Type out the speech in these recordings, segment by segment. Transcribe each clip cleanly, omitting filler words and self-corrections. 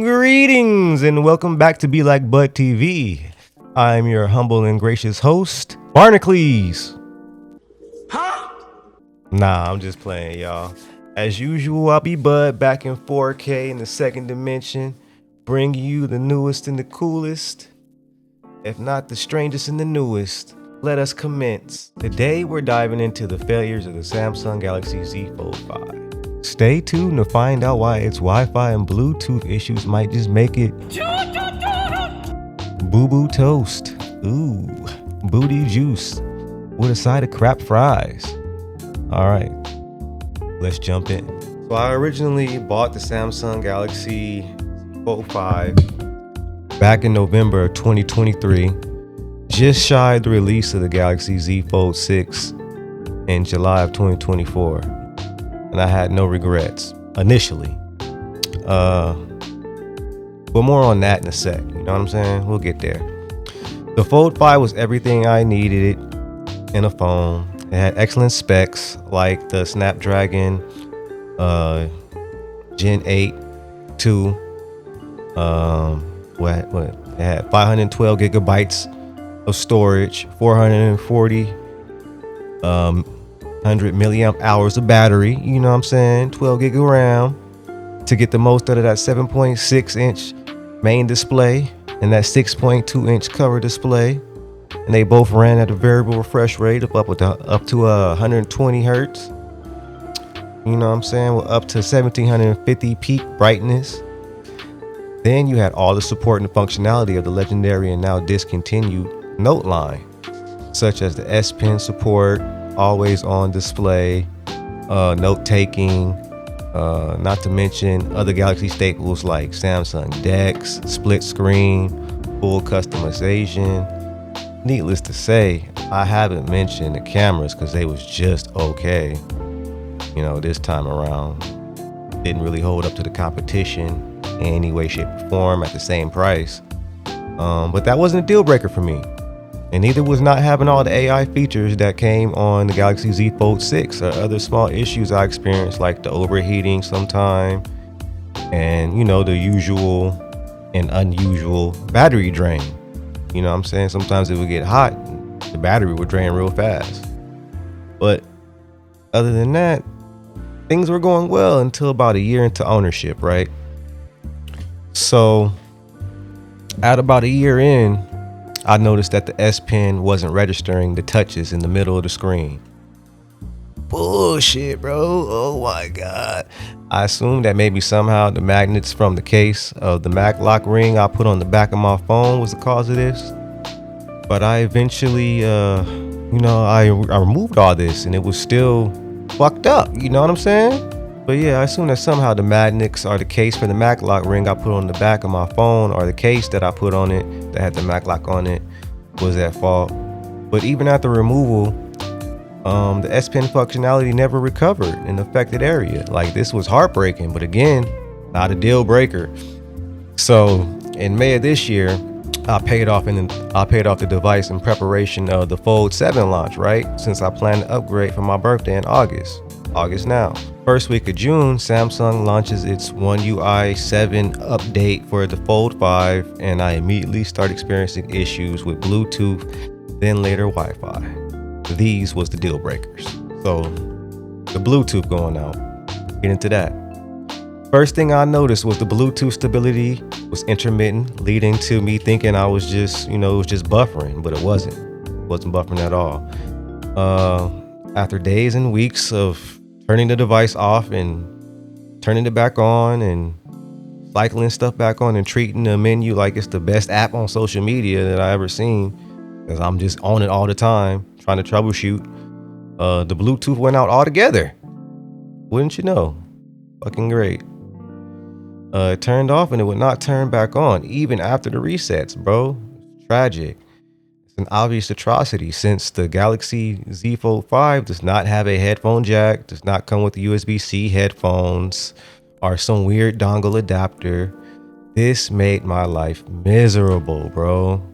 Greetings and welcome back to Be Like Bud TV. I'm your humble and gracious host, Barnacles. Nah, I'm just playing, y'all. As usual, I'll be Bud back in 4K in the second dimension, bringing you the newest and the coolest, if not the strangest and the newest. Let us commence. Today, we're diving into the failures of the Samsung Galaxy Z Fold5. Stay tuned to find out why its Wi-Fi and Bluetooth issues might just make it boo-boo toast. Ooh, booty juice with a side of crap fries. All right, let's jump in. So I originally bought the Samsung Galaxy Fold5 back in November of 2023, just shy of the release of the Galaxy Z Fold6 in July of 2024. And I had no regrets initially. But more on that in a sec. You know what I'm saying? We'll get there. The Fold 5 was everything I needed in a phone. It had excellent specs like the Snapdragon Gen 8 2. It had 512 gigabytes of storage, 440 100 milliamp hours of battery, you know what I'm saying, 12 gig of RAM to get the most out of that 7.6 inch main display and that 6.2 inch cover display. And they both ran at a variable refresh rate of up to 120 hertz. You know what I'm saying, with up to 1750 peak brightness. Then you had all the support and functionality of the legendary and now discontinued Note line, such as the S Pen support, always on display, note taking, not to mention other Galaxy staples like Samsung DeX, split screen, full customization. Needless to say, I haven't mentioned the cameras because they was just okay. You know, this time around, didn't really hold up to the competition in any way, shape, or form at the same price. But that wasn't a deal breaker for me. And neither was not having all the AI features that came on the Galaxy Z Fold 6 or other small issues I experienced, like the overheating sometime and, you know, the usual and unusual battery drain. You know what I'm saying? Sometimes it would get hot, the battery would drain real fast. But other than that, things were going well until about a year into ownership, right? So at about a year in, I noticed that the S Pen wasn't registering the touches in the middle of the screen. Bullshit, bro. Oh my God. I assumed that maybe somehow the magnets from the case of the Mac lock ring I put on the back of my phone was the cause of this. But I eventually, I removed all this and it was still fucked up. You know what I'm saying? But yeah, I assume that somehow the magnets or the case for the Mac lock ring I put on the back of my phone or the case that I put on it that had the Mac lock on it was at fault. But even after removal, the S Pen functionality never recovered in the affected area. Like, this was heartbreaking, but again, not a deal breaker. So in May of this year, I paid off the device in preparation of the Fold 7 launch, right? Since I plan to upgrade for my birthday in August now. First week of June, Samsung launches its One UI 7 update for the Fold 5, and I immediately start experiencing issues with Bluetooth, then later Wi-Fi. These was the deal breakers. So the Bluetooth going out. Get into that. First thing I noticed was the Bluetooth stability was intermittent, leading to me thinking I was just, it was just buffering, but it wasn't. It wasn't buffering at all. After days and weeks of turning the device off and turning it back on and cycling stuff back on and treating the menu like it's the best app on social media that I ever seen, because I'm just on it all the time trying to troubleshoot, the Bluetooth went out altogether. Wouldn't you know? Fucking great. It turned off and it would not turn back on even after the resets, bro. Tragic. It's an obvious atrocity since the Galaxy Z Fold 5 does not have a headphone jack, does not come with the USB-C headphones or some weird dongle adapter. This made my life miserable, bro.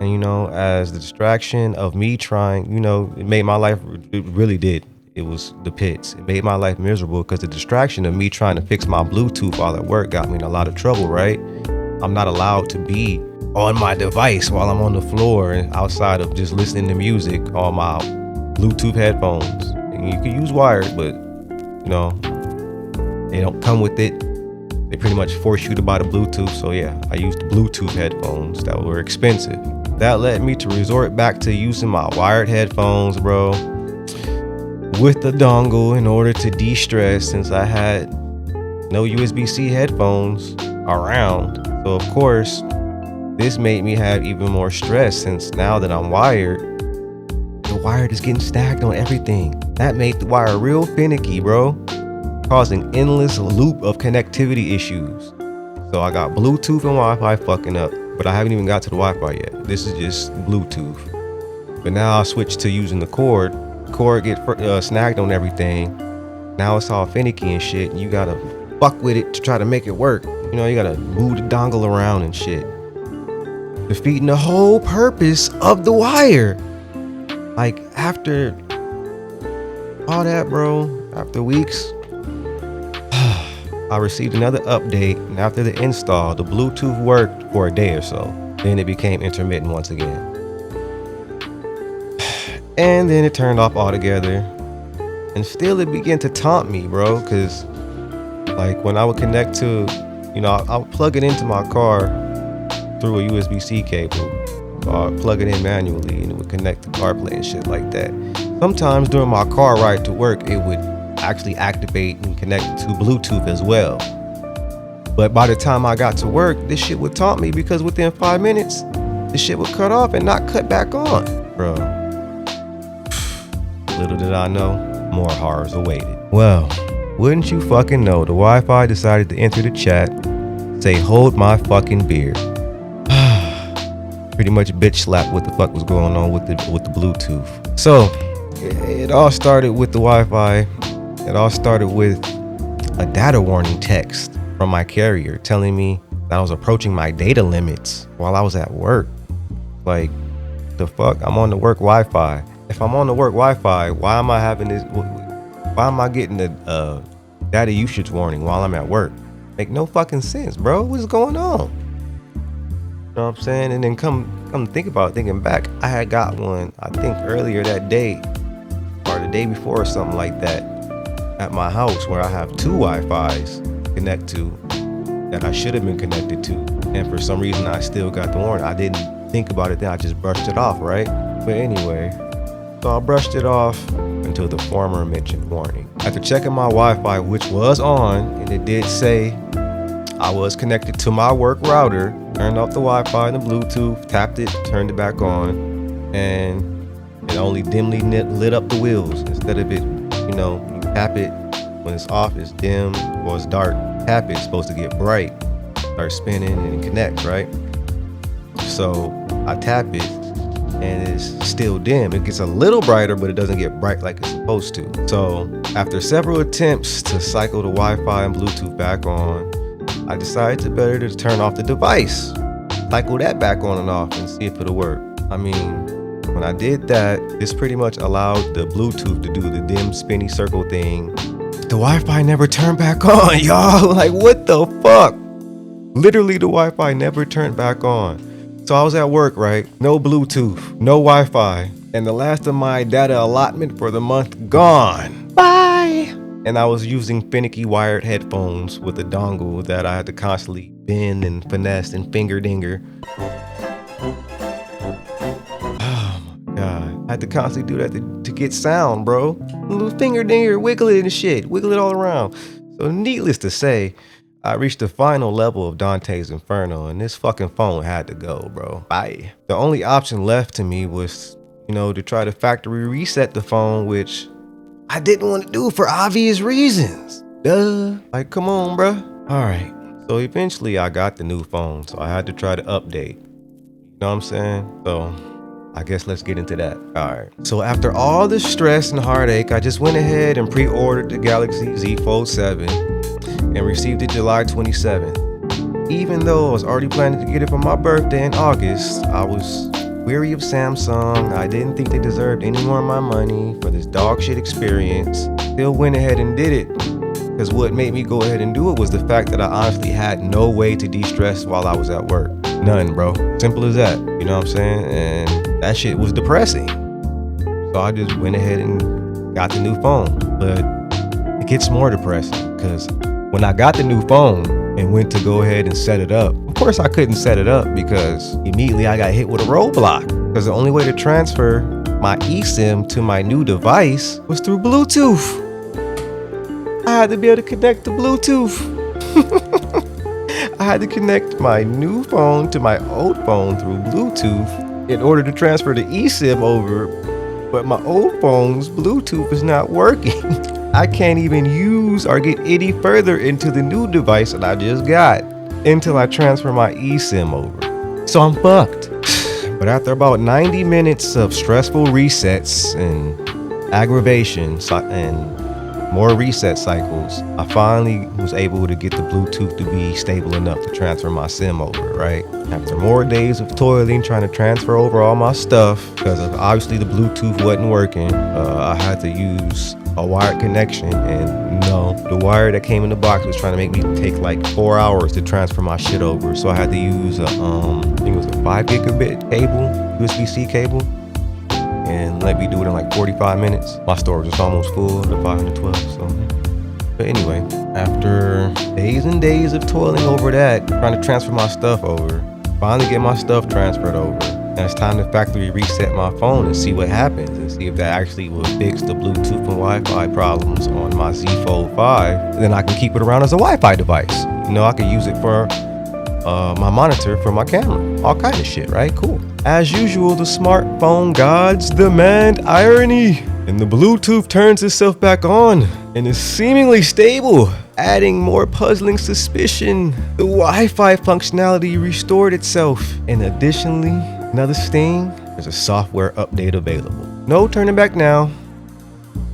And as the distraction of me trying, it made my life, it really did. it was the pits. It made my life miserable because the distraction of me trying to fix my Bluetooth while at work got me in a lot of trouble, right? I'm not allowed to be on my device while I'm on the floor and outside of just listening to music on my Bluetooth headphones. And you can use wired, but you know, they don't come with it. They pretty much force you to buy the Bluetooth. So yeah, I used Bluetooth headphones that were expensive. That led me to resort back to using my wired headphones, bro, with the dongle in order to de-stress since I had no USB-C headphones around. So of course, this made me have even more stress since now that I'm wired, the wire is getting stacked on everything. That made the wire real finicky, bro, causing endless loop of connectivity issues. So I got Bluetooth and Wi-Fi fucking up, but I haven't even got to the Wi-Fi yet. This is just Bluetooth. But now I switched to using the cord. The cord get snagged on everything. Now it's all finicky and shit. And you gotta fuck with it to try to make it work. You know, you gotta move the dongle around and shit, defeating the whole purpose of the wire. Like after all that, bro, after weeks, I received another update, and after the install, the Bluetooth worked for a day or so. Then it became intermittent once again. And then it turned off altogether. And still it began to taunt me, bro, because like when I would connect to, you know, I would plug it into my car through a USB-C cable, or plug it in manually, and it would connect to CarPlay and shit like that. Sometimes during my car ride to work, it would actually activate and connect to Bluetooth as well. But by the time I got to work, this shit would taunt me because within 5 minutes, this shit would cut off and not cut back on. Bro, little did I know, more horrors awaited. Well, wouldn't you fucking know, the Wi-Fi decided to enter the chat, say hold my fucking beer. Pretty much bitch slapped what the fuck was going on with the Bluetooth. So it all started with the Wi-Fi. It all started with a data warning text from my carrier telling me that I was approaching my data limits while I was at work. Like, the fuck? I'm on the work Wi-Fi. If I'm on the work Wi-Fi, why am I having this? Why am I getting the data usage warning while I'm at work? Make no fucking sense, bro. What's going on? You know what I'm saying? And then come think about it, thinking back, I had got one, I think earlier that day or the day before or something like that at my house, where I have two Wi-Fis connect to that I should have been connected to. And for some reason, I still got the warning. I didn't think about it then, I just brushed it off, right? But anyway, so I brushed it off until the former mentioned warning. After checking my Wi-Fi, which was on, and it did say I was connected to my work router, turned off the Wi-Fi and the Bluetooth, tapped it, turned it back on, and it only dimly lit up the wheels. Instead of it, you know, you tap it when it's off, it's dim, or it's dark. Tap it, it's supposed to get bright, start spinning and connect, right? So I tap it and it's still dim. It gets a little brighter, but it doesn't get bright like it's supposed to. So after several attempts to cycle the Wi-Fi and Bluetooth back on, I decided to turn off the device, cycle that back on and off and see if it'll work. I mean, when I did that, this pretty much allowed the Bluetooth to do the dim spinny circle thing. The Wi-Fi never turned back on, y'all. Like, what the fuck? Literally, the Wi-Fi never turned back on. So I was at work, right? No Bluetooth, no Wi-Fi, and the last of my data allotment for the month gone. Bye. And I was using finicky wired headphones with a dongle that I had to constantly bend and finesse and finger dinger. Oh my God. I had to constantly do that to get sound, bro. A little finger dinger, wiggle it and shit, wiggle it all around. So needless to say, I reached the final level of Dante's Inferno, and this fucking phone had to go, bro. Bye. The only option left to me was, you know, to try to factory reset the phone, which I didn't want to do for obvious reasons. Duh. Like, come on, bro. All right. So eventually I got the new phone, so I had to try to update. You know what I'm saying? So I guess let's get into that. All right. So after all the stress and heartache, I just went ahead and pre-ordered the Galaxy Z Fold5 and received it July 27th. Even though I was already planning to get it for my birthday in August, I was weary of Samsung. I didn't think they deserved any more of my money for this dog shit experience. Still went ahead and did it. Because what made me go ahead and do it was the fact that I honestly had no way to de-stress while I was at work. None, bro. Simple as that. You know what I'm saying? And that shit was depressing. So I just went ahead and got the new phone. But it gets more depressing because when I got the new phone and went to go ahead and set it up, of course I couldn't set it up because immediately I got hit with a roadblock. Because the only way to transfer my eSIM to my new device was through Bluetooth. I had to be able to connect to Bluetooth. I had to connect my new phone to my old phone through Bluetooth in order to transfer the eSIM over, but my old phone's Bluetooth is not working. I can't even use or get any further into the new device that I just got until I transfer my eSIM over. So I'm fucked. But after about 90 minutes of stressful resets and aggravation and more reset cycles, I finally was able to get the Bluetooth to be stable enough to transfer my SIM over, right? After more days of toiling, trying to transfer over all my stuff, because obviously the Bluetooth wasn't working, I had to use a wired connection, and no, the wire that came in the box was trying to make me take like 4 hours to transfer my shit over. So I had to use I think it was a 5 gigabit cable, USB-C cable, and let me do it in like 45 minutes. My storage was almost full, the 512, so. But anyway, after days and days of toiling over that, trying to transfer my stuff over, finally get my stuff transferred over, and it's time to factory reset my phone and see what happens and see if that actually will fix the Bluetooth and Wi-Fi problems on my Z Fold5. And then I can keep it around as a Wi-Fi device. You know, I can use it for my monitor for my camera, all kind of shit, right? Cool. As usual, the smartphone gods demand irony, and the Bluetooth turns itself back on and is seemingly stable, adding more puzzling suspicion. The Wi-Fi functionality restored itself, and additionally, another sting, there's a software update available. No turning back now.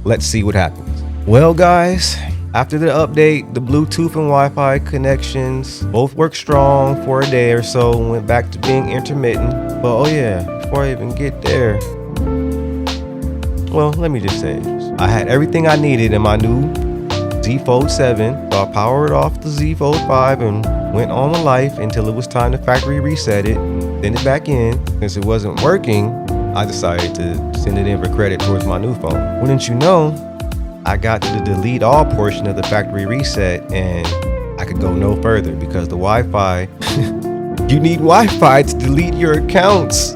Let's see what happens. Well, guys, after the update, the Bluetooth and Wi-Fi connections both worked strong for a day or so and went back to being intermittent. But oh yeah, before I even get there, well, let me just say this. I had everything I needed in my new Z Fold 7, so I powered off the Z Fold 5 and went on with life until it was time to factory reset it and send it back in. Since it wasn't working, I decided to send it in for credit towards my new phone. Wouldn't you know, I got to the delete all portion of the factory reset and I could go no further because the Wi-Fi, you need Wi-Fi to delete your accounts.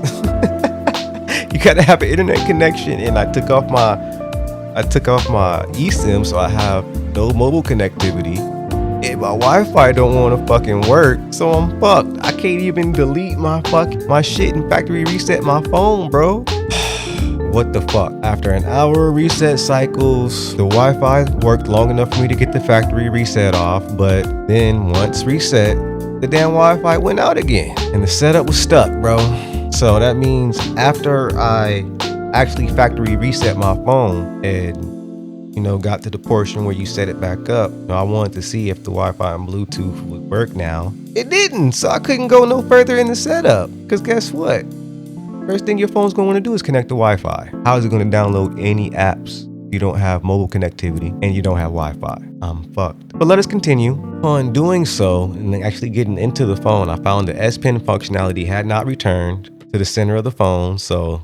You gotta have an internet connection, and I took off my eSIM, so I have no mobile connectivity. And my Wi-Fi don't wanna fucking work, so I'm fucked. I can't even delete my shit and factory reset my phone, bro. What the fuck? After an hour of reset cycles, the Wi-Fi worked long enough for me to get the factory reset off, but then once reset, the damn Wi-Fi went out again and the setup was stuck, bro. So that means after I actually factory reset my phone and, you know, got to the portion where you set it back up, you know, I wanted to see if the Wi-Fi and Bluetooth would work now. It didn't, so I couldn't go no further in the setup. Because guess what? First thing your phone's gonna wanna do is connect to Wi-Fi. How is it gonna download any apps if you don't have mobile connectivity and you don't have Wi-Fi? I'm fucked. But let us continue. On doing so, and actually getting into the phone, I found the S Pen functionality had not returned to the center of the phone, so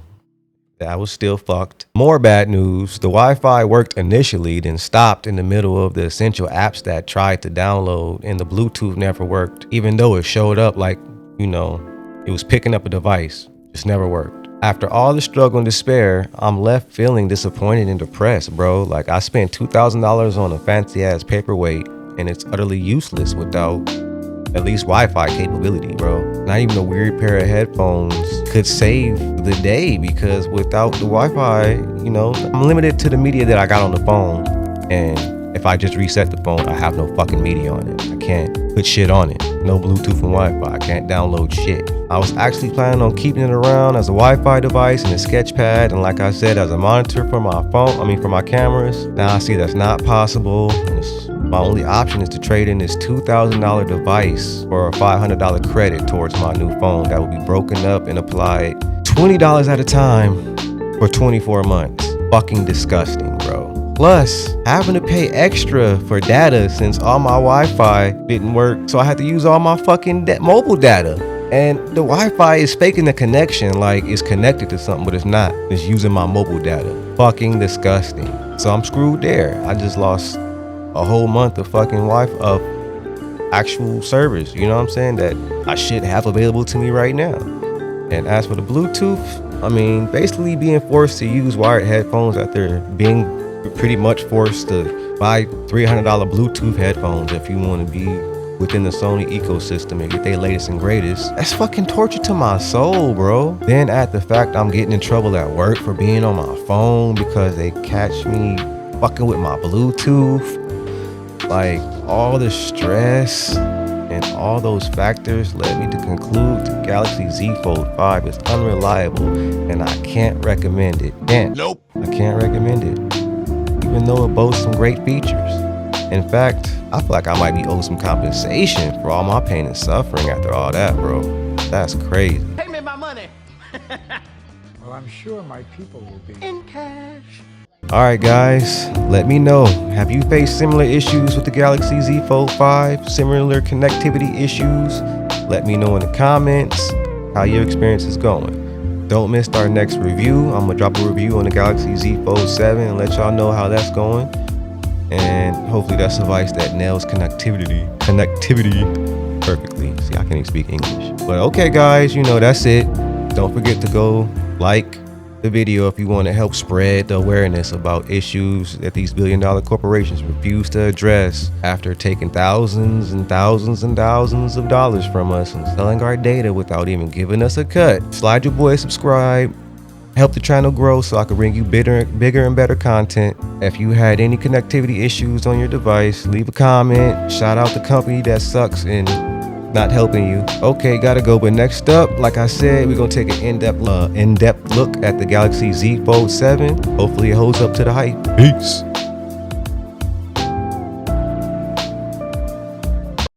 I was still fucked. More bad news, the Wi-Fi worked initially, then stopped in the middle of the essential apps that tried to download, and the Bluetooth never worked, even though it showed up like, you know, it was picking up a device. Just never worked. After all the struggle and despair, I'm left feeling disappointed and depressed, bro. Like, I spent $2,000 on a fancy ass paperweight and it's utterly useless without at least Wi-Fi capability, bro. Not even a weird pair of headphones could save the day, because without the Wi-Fi, you know, I'm limited to the media that I got on the phone. And if I just reset the phone, I have no fucking media on it. I can't put shit on it. No Bluetooth and Wi-Fi. I can't download shit. I was actually planning on keeping it around as a Wi-Fi device and a sketch pad, and like I said, as a monitor for my phone, for my cameras. Now I see that's not possible. My only option is to trade in this $2,000 device for a $500 credit towards my new phone that will be broken up and applied $20 at a time for 24 months. Fucking disgusting, bro. Plus, having to pay extra for data since all my Wi-Fi didn't work, so I had to use all my fucking mobile data. And the Wi-Fi is faking the connection like it's connected to something, but it's not. It's using my mobile data. Fucking disgusting. So I'm screwed there. I just lost a whole month of fucking Wi-Fi, of actual service, you know what I'm saying, that I should have available to me right now. And as for the Bluetooth, I mean, basically being forced to use wired headphones after being pretty much forced to buy $300 Bluetooth headphones if you want to be within the Sony ecosystem and get their latest and greatest. That's fucking torture to my soul, bro. Then add the fact I'm getting in trouble at work for being on my phone because they catch me fucking with my Bluetooth. Like, all the stress and all those factors led me to conclude the Galaxy Z Fold5 is unreliable and I can't recommend it. Nope. I can't recommend it, even though it boasts some great features. In fact, I feel like I might be owed some compensation for all my pain and suffering after all that, bro. That's crazy. Pay me my money. Well, I'm sure my people will be In cash. Alright guys, let me know. Have you faced similar issues with the Galaxy Z Fold5? Similar connectivity issues? Let me know in the comments how your experience is going. Don't miss our next review. I'm gonna drop a review on the Galaxy Z Fold7 and let y'all know how that's going. And hopefully that's a device that nails connectivity perfectly. See, I can't even speak English. But okay guys, you know, that's it. Don't forget to go like the video if you want to help spread the awareness about issues that these billion-dollar corporations refuse to address after taking thousands and thousands and thousands of dollars from us and selling our data without even giving us a cut. Slide your boy subscribe. Help the channel grow so I can bring you bigger and better content. If you had any connectivity issues on your device, leave a comment. Shout out the company that sucks and not helping you. Okay, gotta go. But next up, like I said, we're gonna take an in-depth look at the Galaxy Z Fold 7. Hopefully it holds up to the hype. Peace.